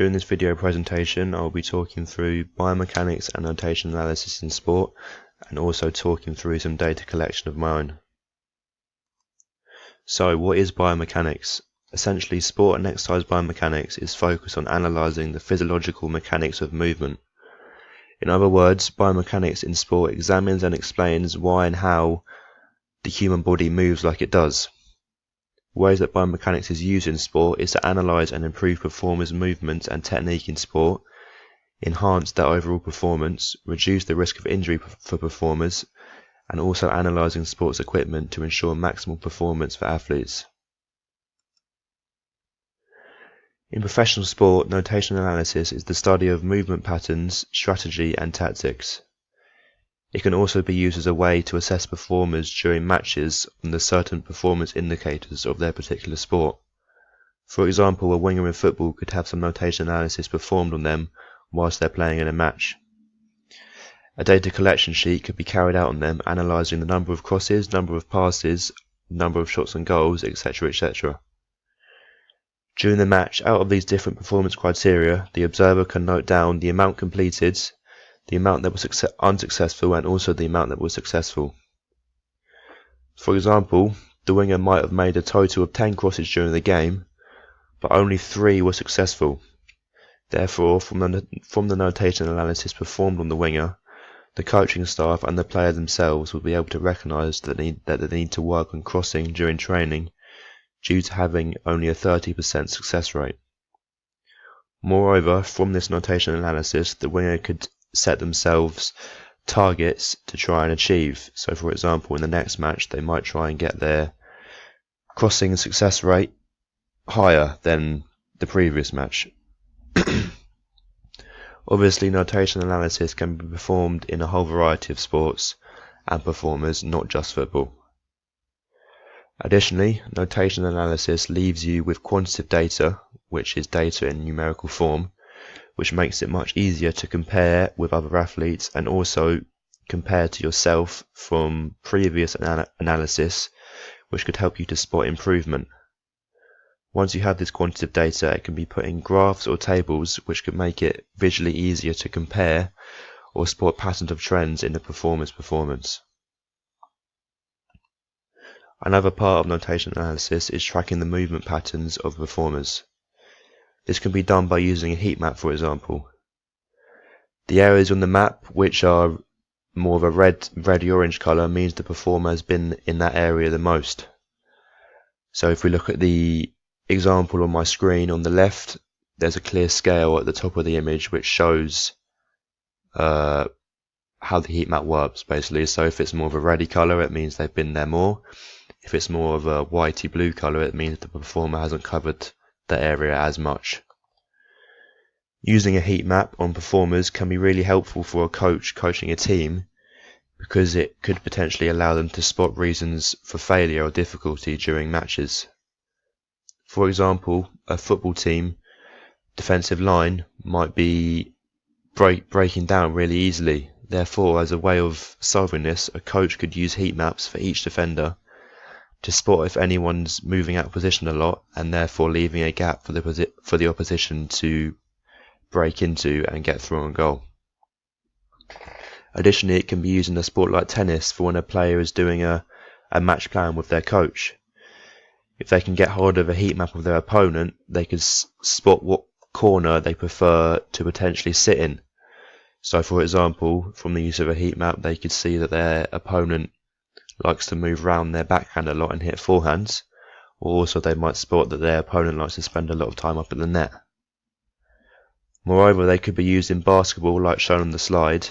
During this video presentation, I will be talking through biomechanics and notation analysis in sport, and also talking through some data collection of my own. So, what is biomechanics? Essentially, sport and exercise biomechanics is focused on analysing the physiological mechanics of movement. In other words, biomechanics in sport examines and explains why and how the human body moves like it does. Ways that biomechanics is used in sport is to analyse and improve performers' movement and technique in sport, enhance their overall performance, reduce the risk of injury for performers, and also analysing sports equipment to ensure maximal performance for athletes. In professional sport, notation analysis is the study of movement patterns, strategy, and tactics. It can also be used as a way to assess performers during matches on the certain performance indicators of their particular sport. For example, a winger in football could have some notation analysis performed on them whilst they're playing in a match. A data collection sheet could be carried out on them, analysing the number of crosses, number of passes, number of shots and goals, etc., etc. During the match, out of these different performance criteria, the observer can note down the amount completed, the amount that was unsuccessful, and also the amount that was successful. For example, the winger might have made a total of 10 crosses during the game, but only 3 were successful. Therefore, from the notation analysis performed on the winger, the coaching staff and the player themselves will be able to recognise that they need to work on crossing during training due to having only a 30% success rate. Moreover, from this notation analysis, the winger could set themselves targets to try and achieve. So, for example, in the next match, they might try and get their crossing success rate higher than the previous match. Obviously, notation analysis can be performed in a whole variety of sports and performers, not just football. Additionally, notation analysis leaves you with quantitative data, which is data in numerical form, which makes it much easier to compare with other athletes and also compare to yourself from previous analysis, which could help you to spot improvement. Once you have this quantitative data, it can be put in graphs or tables, which could make it visually easier to compare or spot patterns of trends in the performer's performance. Another part of notation analysis is tracking the movement patterns of performers. This can be done by using a heat map, for example. The areas on the map which are more of a red-orange colour means the performer has been in that area the most. So if we look at the example on my screen on the left, there's a clear scale at the top of the image which shows how the heat map works, basically. So if it's more of a reddy colour, it means they've been there more. If it's more of a whitey blue colour, it means the performer hasn't covered the area as much. Using a heat map on performers can be really helpful for a coach coaching a team, because it could potentially allow them to spot reasons for failure or difficulty during matches. For example, a football team defensive line might be breaking down really easily. Therefore, as a way of solving this, a coach could use heat maps for each defender to spot if anyone's moving out of position a lot, and therefore leaving a gap for the opposition to break into and get through on goal. Additionally, it can be used in a sport like tennis for when a player is doing a match plan with their coach. If they can get hold of a heat map of their opponent, they can spot what corner they prefer to potentially sit in. So, for example, from the use of a heat map, they could see that their opponent likes to move round their backhand a lot and hit forehands, or also they might spot that their opponent likes to spend a lot of time up at the net. Moreover, they could be used in basketball, like shown on the slide,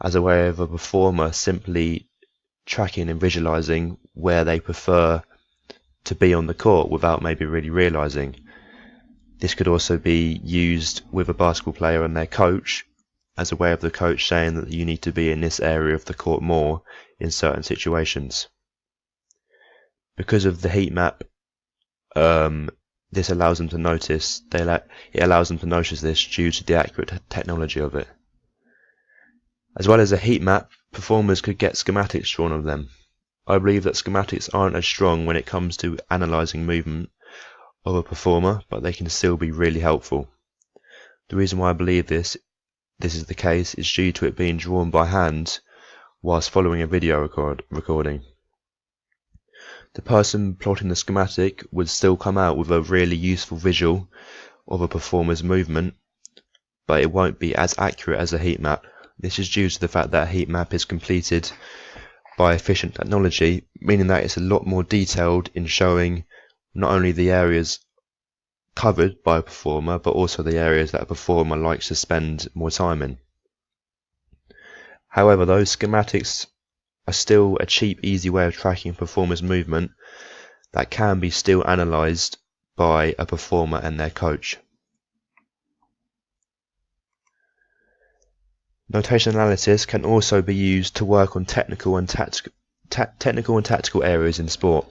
as a way of a performer simply tracking and visualising where they prefer to be on the court without maybe really realising. This could also be used with a basketball player and their coach, as a way of the coach saying that you need to be in this area of the court more in certain situations. Because of the heat map, this allows them to notice. It allows them to notice this due to the accurate technology of it. As well as a heat map, performers could get schematics drawn of them. I believe that schematics aren't as strong when it comes to analysing movement of a performer, but they can still be really helpful. The reason why I believe this is the case is due to it being drawn by hand whilst following a video recording. The person plotting the schematic would still come out with a really useful visual of a performer's movement, but it won't be as accurate as a heat map. This is due to the fact that a heat map is completed by efficient technology, meaning that it's a lot more detailed in showing not only the areas covered by a performer, but also the areas that a performer likes to spend more time in. However, those schematics are still a cheap, easy way of tracking a performer's movement that can be still analysed by a performer and their coach. Notation analysis can also be used to work on technical and tactical areas in sport.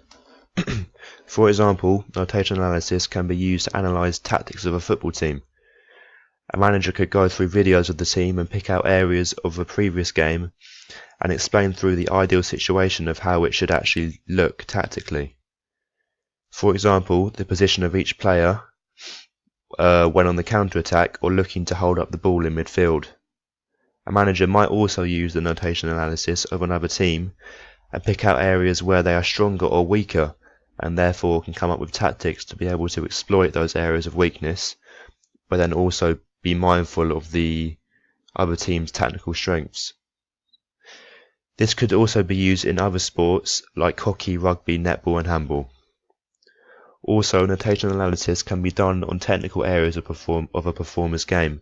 For example, notation analysis can be used to analyse tactics of a football team. A manager could go through videos of the team and pick out areas of a previous game and explain through the ideal situation of how it should actually look tactically. For example, the position of each player when on the counter-attack or looking to hold up the ball in midfield. A manager might also use the notation analysis of another team and pick out areas where they are stronger or weaker, and therefore can come up with tactics to be able to exploit those areas of weakness, but then also be mindful of the other team's technical strengths. This could also be used in other sports like hockey, rugby, netball and handball. Also, notation analysis can be done on technical areas of a performer's game.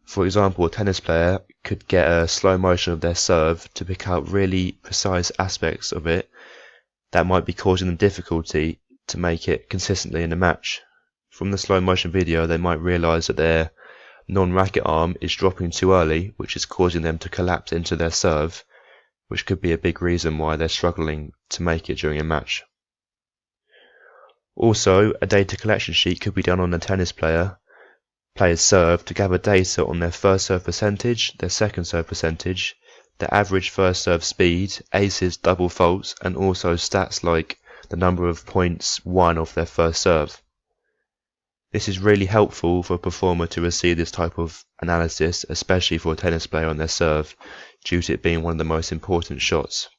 For example, a tennis player could get a slow motion of their serve to pick out really precise aspects of it that might be causing them difficulty to make it consistently in a match. From the slow motion video, they might realise that their non-racket arm is dropping too early, which is causing them to collapse into their serve, which could be a big reason why they're struggling to make it during a match. Also, a data collection sheet could be done on a tennis player's serve to gather data on their first serve percentage, their second serve percentage, their average first serve speed, aces, double faults, and also stats like the number of points won off their first serve. This is really helpful for a performer to receive this type of analysis, especially for a tennis player on their serve, due to it being one of the most important shots.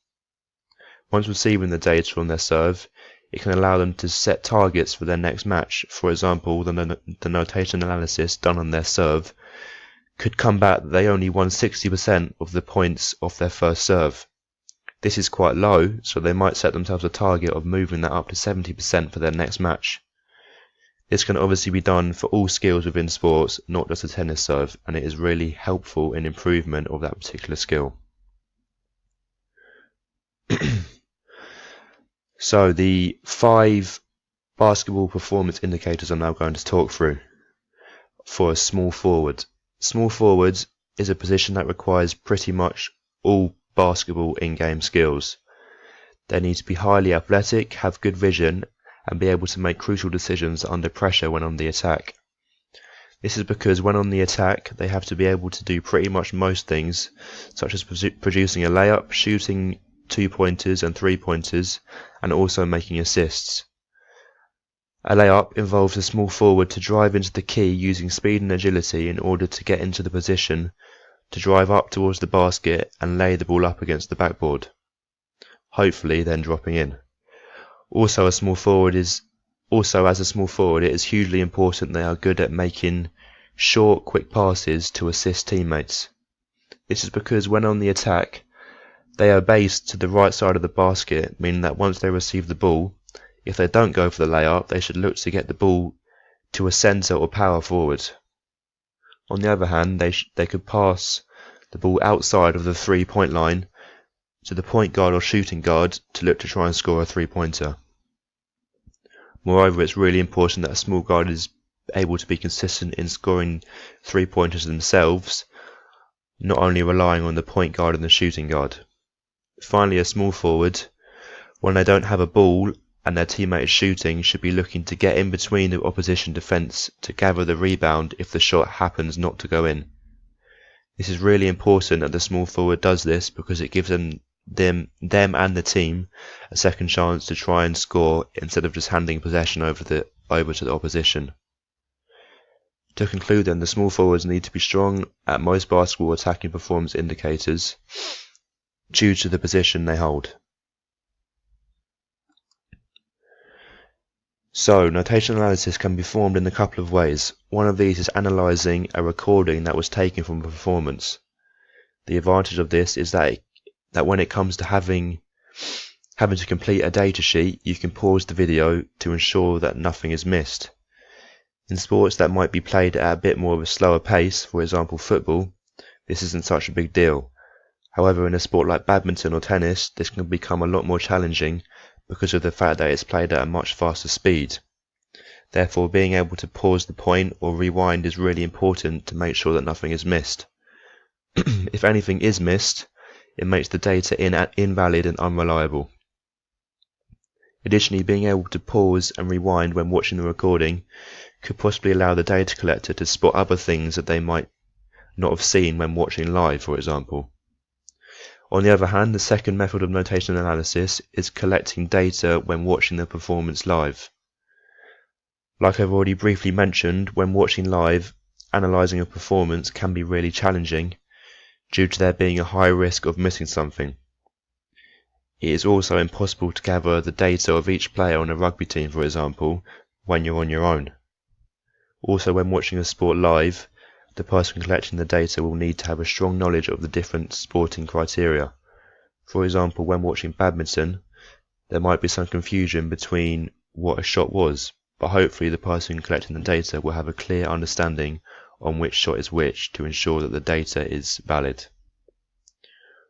Once receiving the data on their serve, it can allow them to set targets for their next match. For example, the notation analysis done on their serve could come back that they only won 60% of the points off their first serve. This is quite low, so they might set themselves a target of moving that up to 70% for their next match. This can obviously be done for all skills within sports, not just a tennis serve, and it is really helpful in improvement of that particular skill. So the 5 basketball performance indicators I'm now going to talk through. For a small forward. Small forward is a position that requires pretty much all basketball in-game skills. They need to be highly athletic, have good vision, and be able to make crucial decisions under pressure when on the attack. This is because when on the attack, they have to be able to do pretty much most things, such as producing a layup, shooting 2-pointers and 3-pointers, and also making assists. A layup involves a small forward to drive into the key using speed and agility in order to get into the position to drive up towards the basket and lay the ball up against the backboard, hopefully then dropping in. Also, as a small forward, it is hugely important they are good at making short, quick passes to assist teammates. This is because when on the attack, they are based to the right side of the basket, meaning that once they receive the ball, if they don't go for the layup, they should look to get the ball to a centre or power forward. On the other hand, they could pass the ball outside of the 3-point line to the point guard or shooting guard to look to try and score a 3-pointer. Moreover, it's really important that a small guard is able to be consistent in scoring 3-pointers themselves, not only relying on the point guard and the shooting guard. Finally, a small forward, when they don't have a ball and their teammate is shooting, should be looking to get in between the opposition defence to gather the rebound if the shot happens not to go in. This is really important that the small forward does this because it gives them and the team a second chance to try and score instead of just handing possession over to the opposition. To conclude then, the small forwards need to be strong at most basketball attacking performance indicators due to the position they hold. So, notation analysis can be performed in a couple of ways. One of these is analysing a recording that was taken from a performance. The advantage of this is that when it comes to having to complete a data sheet, you can pause the video to ensure that nothing is missed. In sports that might be played at a bit more of a slower pace, for example football, this isn't such a big deal. However, in a sport like badminton or tennis, this can become a lot more challenging because of the fact that it's played at a much faster speed. Therefore, being able to pause the point or rewind is really important to make sure that nothing is missed. If anything is missed, it makes the data invalid and unreliable. Additionally, being able to pause and rewind when watching the recording could possibly allow the data collector to spot other things that they might not have seen when watching live, for example. On the other hand, the second method of notation analysis is collecting data when watching the performance live. Like I've already briefly mentioned, when watching live, analysing a performance can be really challenging due to there being a high risk of missing something. It is also impossible to gather the data of each player on a rugby team, for example, when you're on your own. Also, when watching a sport live, the person collecting the data will need to have a strong knowledge of the different sporting criteria. For example, when watching badminton, there might be some confusion between what a shot was, but hopefully the person collecting the data will have a clear understanding on which shot is which to ensure that the data is valid.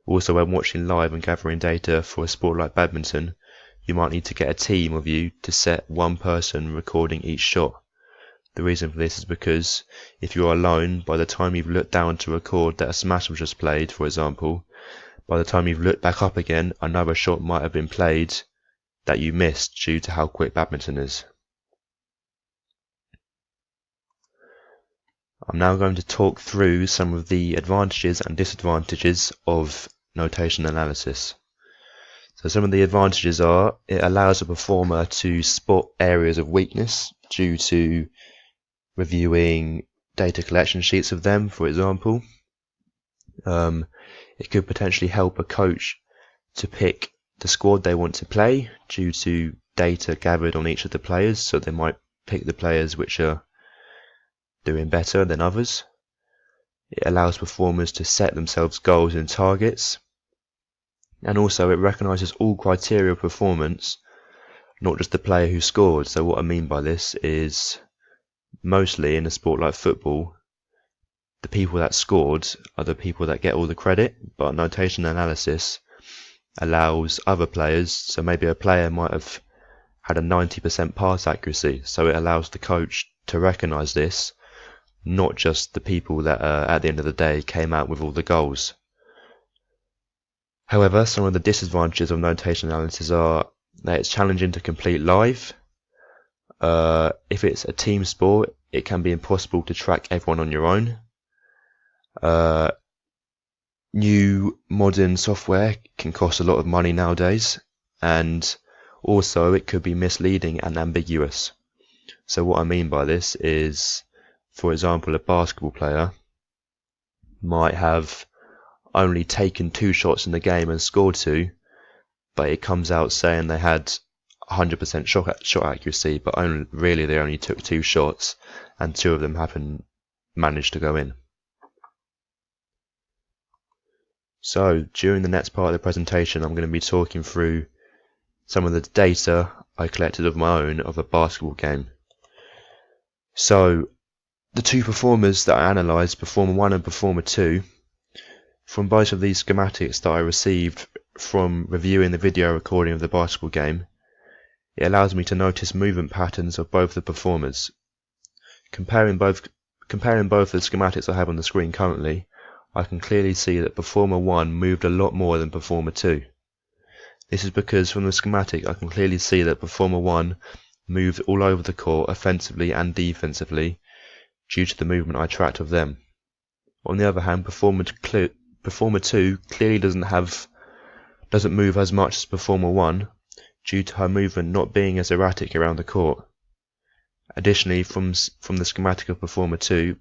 Also, when watching live and gathering data for a sport like badminton, you might need to get a team of you to set one person recording each shot. The reason for this is because if you're alone, by the time you've looked down to record that a smash was just played, for example, by the time you've looked back up again, another shot might have been played that you missed due to how quick badminton is. I'm now going to talk through some of the advantages and disadvantages of notation analysis. So some of the advantages are it allows a performer to spot areas of weakness due to reviewing data collection sheets of them, for example. It could potentially help a coach to pick the squad they want to play due to data gathered on each of the players, so they might pick the players which are doing better than others. It allows performers to set themselves goals and targets, and also it recognises all criteria of performance, not just the player who scored. So what I mean by this is, mostly in a sport like football, the people that scored are the people that get all the credit, but notation analysis allows other players, so maybe a player might have had a 90% pass accuracy, so it allows the coach to recognise this, not just the people that at the end of the day came out with all the goals. However, some of the disadvantages of notation analysis are that it's challenging to complete live. If it's a team sport, it can be impossible to track everyone on your own. New modern software can cost a lot of money nowadays, and also it could be misleading and ambiguous. So what I mean by this is, for example, a basketball player might have only taken 2 shots in the game and scored 2, but it comes out saying they had 100% shot accuracy, but they only took 2 shots, and 2 of them managed to go in. So during the next part of the presentation, I'm going to be talking through some of the data I collected of my own of a basketball game. So the 2 performers that I analysed, Performer 1 and Performer 2, from both of these schematics that I received from reviewing the video recording of the basketball game, it allows me to notice movement patterns of both the performers. Comparing both the schematics I have on the screen currently, I can clearly see that Performer 1 moved a lot more than Performer 2. This is because from the schematic I can clearly see that Performer 1 moved all over the court offensively and defensively due to the movement I tracked of them. On the other hand, Performer 2 clearly doesn't move as much as Performer 1 due to her movement not being as erratic around the court. Additionally, from the schematic of Performer 2,